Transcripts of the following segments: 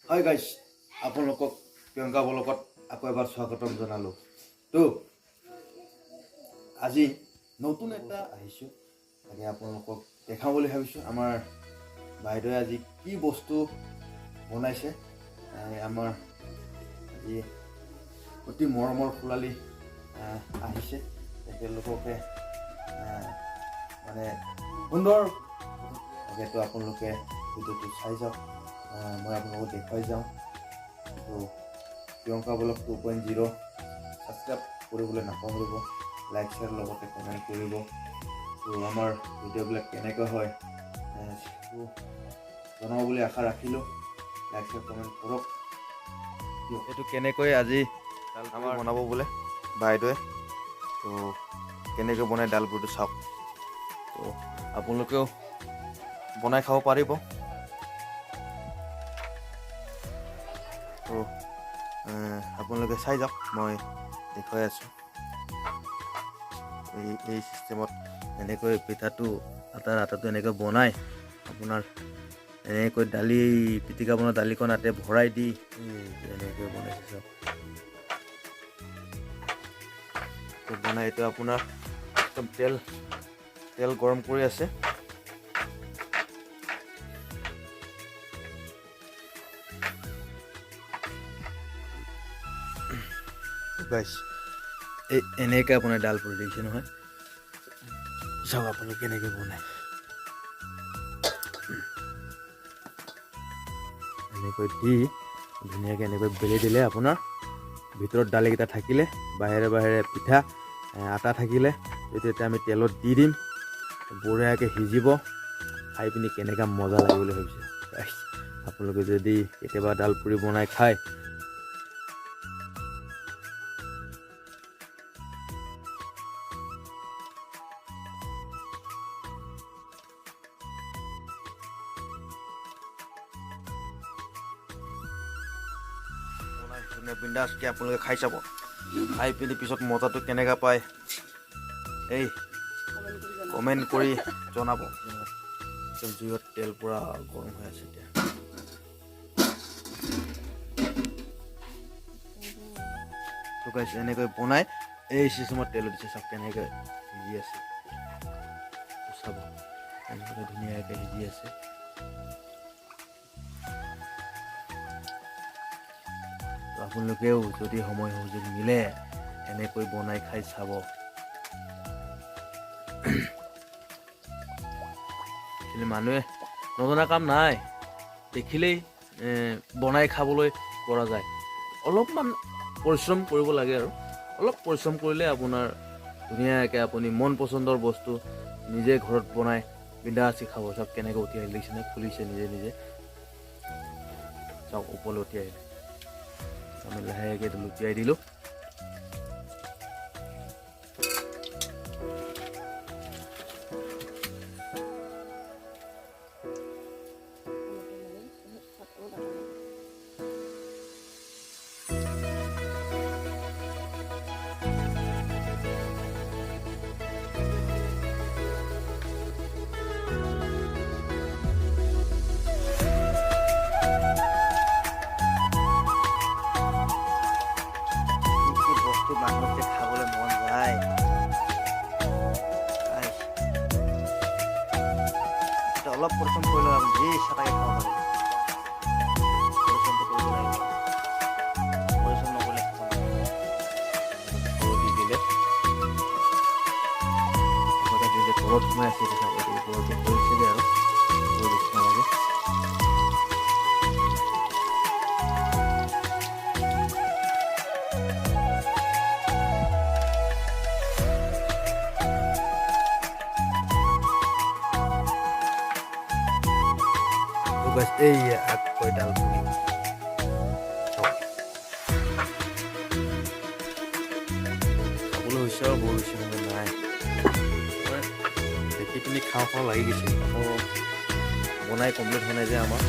Hi guys, আপোনালোকক প্ৰিয়ংকা ব্লগত আকৌ এবাৰ স্বাগতম জনালোঁ। তো আজি নতুন এটা আহিছোঁ, তাকে আপোনালোকক দেখাওঁ বুলি ভাবিছোঁ। আমাৰ বাইদেৱে আজি কি বস্তু বনাইছে। আমাৰ আজি অতি মৰমৰ খোলালি আহিছে, তেখেতলোককে মানে সুন্দৰ তাকেতো আপোনালোকে ভিডিঅ'টো চাই যাওক। মই আপোনালোকক দেখুৱাই যাওঁ। তো প্ৰিয়ংকা ব্লগ 2.0 ছাবস্ক্ৰাইব কৰিবলৈ নাপাহৰিব, লাইক শ্বেয়াৰ লগতে কমেণ্ট কৰিব। তো আমাৰ ভিডিঅ'বিলাক কেনেকৈ হয় জনাব বুলি আশা ৰাখিলোঁ। লাইক শ্বেয়াৰ কমেণ্ট কৰক। এইটো কেনেকৈ আজি আমাৰ বনাব বোলে বাইদেৱে, তো কেনেকৈ বনাই ডালপুৰিটো চাওক। তো আপোনালোকেও বনাই খাব পাৰিব। তো আপোনালোকে চাই যাওক, মই দেখুৱাই আছোঁ। এই চিষ্টেমত এনেকৈ পিঠাটো আটাটো এনেকৈ বনাই আপোনাৰ এনেকৈ দালি পিটিকা বনোৱা দালিকণ তাতে ভৰাই দি এনেকৈ বনাইছে চব। তো বনাই এইটো আপোনাৰ একদম তেল গৰম কৰি আছে। গাইছ, এনেকৈ আপোনাৰ ডালপুৰি দেখিছে নহয়, চাওক আপোনালোকে কেনেকৈ বনায়। এনেকৈ দি ধুনীয়াকৈ এনেকৈ বেলি দিলে আপোনাৰ ভিতৰত দালিকেইটা থাকিলে, বাহিৰে পিঠা আটা থাকিলে, এইটো এতিয়া আমি তেলত দি দিম, বঢ়িয়াকৈ সিজিব। খাই পিনি কেনেকুৱা মজা লাগে বুলি ভাবিছে। আপোনালোকে যদি কেতিয়াবা ডালপুৰি বনাই খায়, বিন্দাছকৈ আপোনালোকে খাই চাব। খাই পিনি পিছত মজাটো কেনেকুৱা পায় এই কমেণ্ট কৰি জনাব। জুইত তেল পূৰা গৰম হৈ আছে এতিয়া। তো গাইছ, এনেকৈ বনাই এই চিষ্টেমত তেলত দিছে, চাওক কেনেকৈ সিজি আছে। চাব এনেকৈ ধুনীয়াকৈ সিজি আছে। আপোনালোকেও যদি সময় সুযোগ মিলে এনেকৈ বনাই খাই চাব। মানুহে নজনা কাম নাই, দেখিলেই বনাই খাবলৈ পৰা যায়। অলপমান পৰিশ্ৰম কৰিব লাগে, আৰু অলপ পৰিশ্ৰম কৰিলে আপোনাৰ ধুনীয়াকৈ আপুনি মন পচন্দৰ বস্তু নিজে ঘৰত বনাই বিন্দাছি খাব। চাওক কেনেকৈ উঠি আহিলে, দেখিছেনে, ফুলিছে নিজে চাওক, ওপৰলৈ উঠি আহিলে। আমি লাহেকৈ লুটিয়াই দিলোঁ। মানুহকে খাবলৈ মন যায়। অলপ পৰিশ্ৰম কৰিলে আপুনি যি চাটাকে খাব পাৰিব। পৰিশ্ৰমটো কৰিব লাগিব, পৰিশ্ৰম নকৰিলে দি দিলে তলত সোমাই আছে, ওপৰতে পৰিছেগৈ আৰু বেছি নালাগে। এই আগকৈ ডালপুৰি খাবলৈ হৈছে আৰু বৰ বেছি সময় নাই। দেখি পিনি খাওঁ লাগি গৈছে, আকৌ বনাই কমপ্লিট হোৱা নাই যে আমাৰ।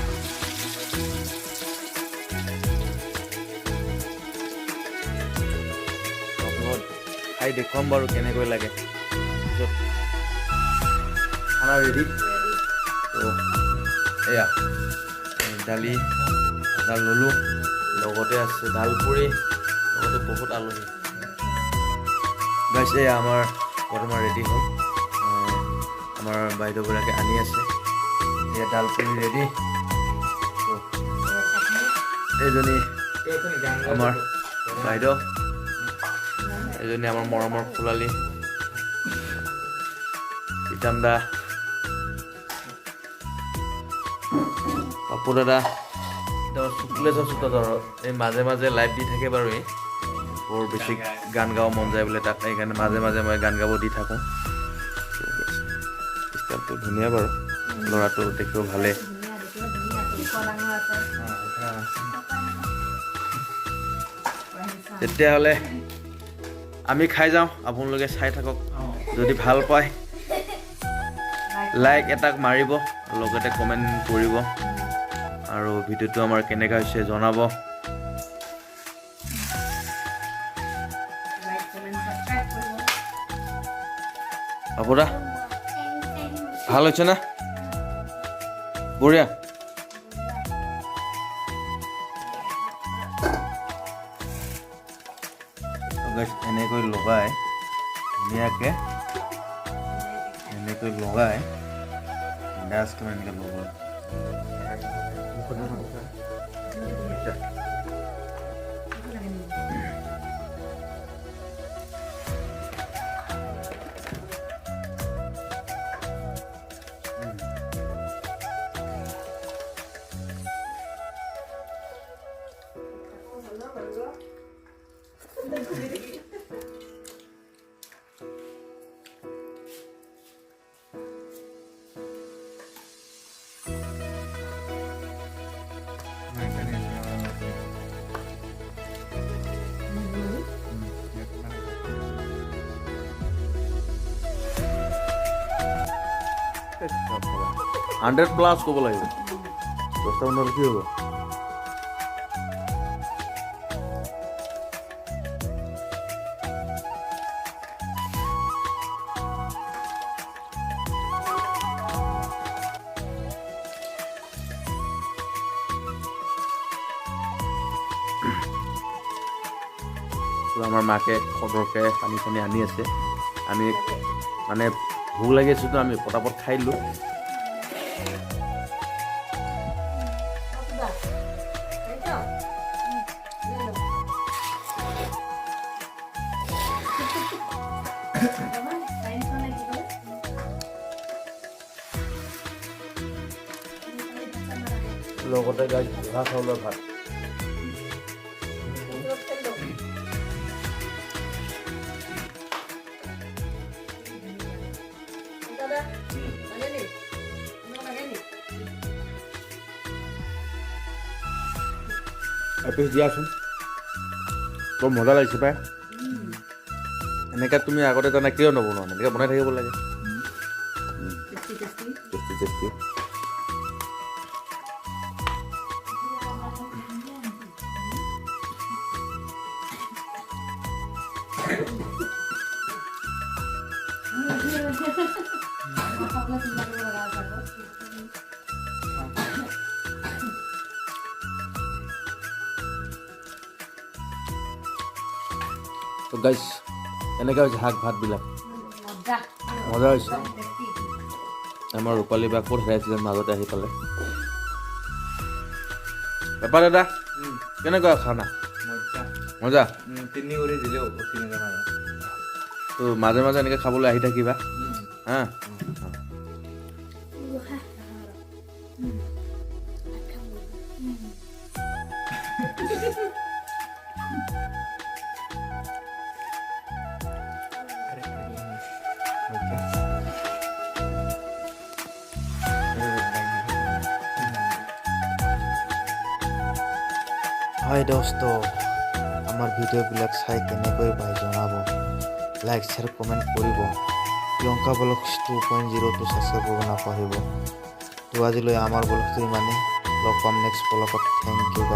আপোনালোক খাই দেখুৱাম বাৰু কেনেকৈ লাগে। পিছত খানা ৰেডি। তো এয়া দালি এডাল ল'লোঁ, লগতে আছে ডালপুৰি, লগতে বহুত আলহী। গাইছ এই আমাৰ বৰ্তমান ৰেডি হ'ল, আমাৰ বাইদেউবিলাকে আনি আছে। এয়া ডালপুৰি ৰেডি। এইজনী আমাৰ বাইদেউ, এইজনী আমাৰ মৰমৰ ফুলালী প্ৰীতম দা, পাপু দাদা, শুক্লেশ্বৰ চুতাধৰ। এই মাজে মাজে লাইভ দি থাকে বাৰু, এই বৰ বেছি গান গাব মন যায় বোলে তাক, সেইকাৰণে মাজে মাজে মই গান গাব দি থাকোঁ। ষ্টাইলটো ধুনীয়া বাৰু, ল'ৰাটো দেখিব ভালেই। তেতিয়াহ'লে আমি খাই যাওঁ, আপোনালোকে চাই থাকক। যদি ভাল পায় লাইক এটা মাৰিব, লগতে কমেণ্ট কৰিব, আৰু ভিডিঅ'টো আমাৰ কেনেকুৱা হৈছে জনাব। আপুদা ভাল হৈছে না? বঢ়িয়া। এনেকৈ লগাই ধুনীয়াকৈ, এনেকৈ লগাই ডাষ্টটো এনেকৈ লগাই হাণ্ড্ৰেড প্লাছ ক'ব লাগিব, 10টা মানত কি হ'ব? আমাৰ মাকে সদৰকে পানী চানী আনি আছে, আমি মানে ভোক লাগি আছোঁতো, আমি পটাপট খাই দিলোঁ। লগতে গাইছ জহা চাউলৰ ভাত। এপিচ দিয়াচোন, বৰ মজা লাগিছে পাই। এনেকৈ তুমি আগতে জানা কিয় নবনোৱা? এনেকৈ বনাই থাকিব লাগে। Tasty tasty. তো গাইছ এনেকৈ হৈছে শাক ভাতবিলাক, মজা হৈছে। আমাৰ ৰূপালী বা ক'ত হেৰাইছিলে মাজতে আহি পালে। বেপাৰ দাদা কেনেকুৱা খানা? মজা। তো মাজে মাজে এনেকৈ খাবলৈ আহি থাকিবা হা। হয় দোস্ত, আমাৰ ভিডিঅ'বিলাক চাই কেনেকৈ পাই জনাব, লাইক শ্বেয়াৰ কমেণ্ট কৰিব। প্ৰিয়ংকা ব্লগছ 2.0টো ছাবস্ক্ৰাইব কৰিব নাপাহৰিব। তো আজিলৈ আমাৰ ব্লগটো ইমানেই, লগ পাম নেক্সট ব্লগত। Thank U.